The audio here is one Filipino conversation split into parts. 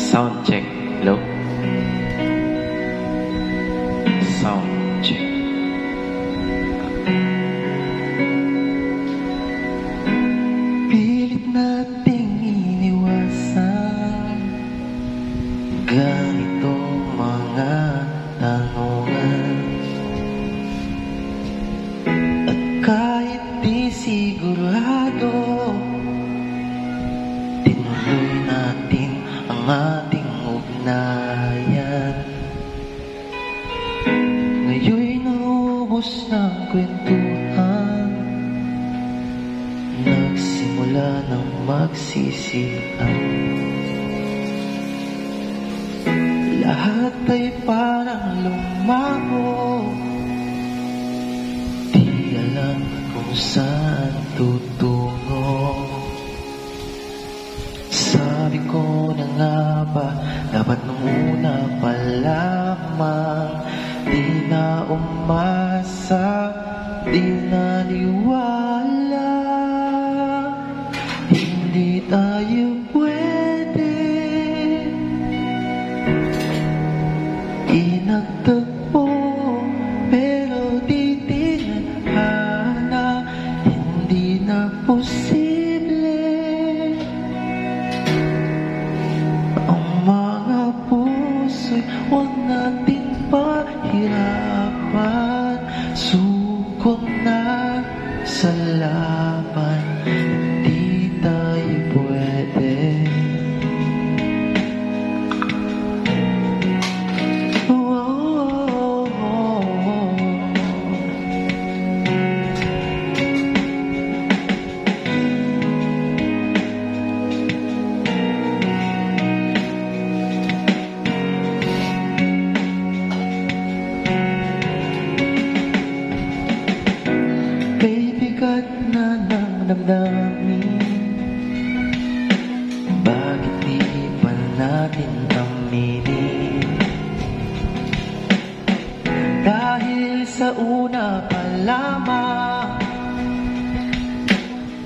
Sound check. Hello? Sound check. Pilit nating iniwasan ganitong mga tanungan. At kahit di sigurado, tinuloy natin ang ating ugnayan. Ngayon'y naubos ng kwentuhan, nagsimula ng magsisihan. Lahat ay parang lumago, di alam kung saan tutungo. Sabi ko na nga ba, dapat nung una pa lamang, di na umasa, di naniwala. Hindi tayo pwede inagtagpo, pero di tinadhana. Hindi na posible ang mga puso'y huwag natin pahirapan. Suko na sa laban, hindi tayo pwede. Bigat na ng damdamin, bakit di pa natin aminin? Dahil sa una pa lamang,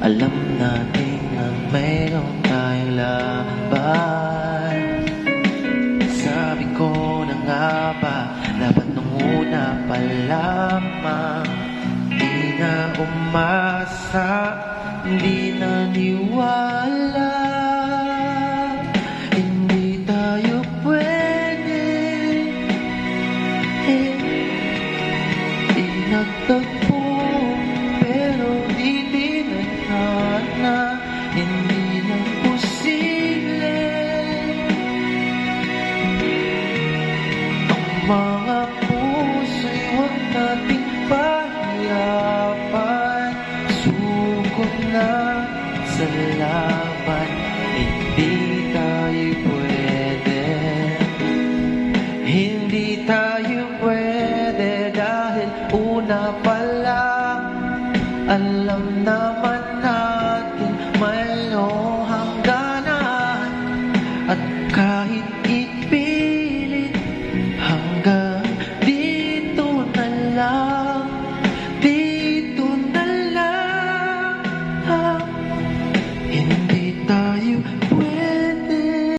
alam natin na mayroon tayong laban. Sabi ko na nga ba, dapat nung una pa lamang, di na umasa, di naniwala. Hindi tayo pwede inagtagpo, pero di tinadhana. Hindi na posible ang mga puso'y huwag nating pahirapan. Suko na sa laban, hindi tayo pwede. Hindi tayo pwede dahil una pa lang, alam na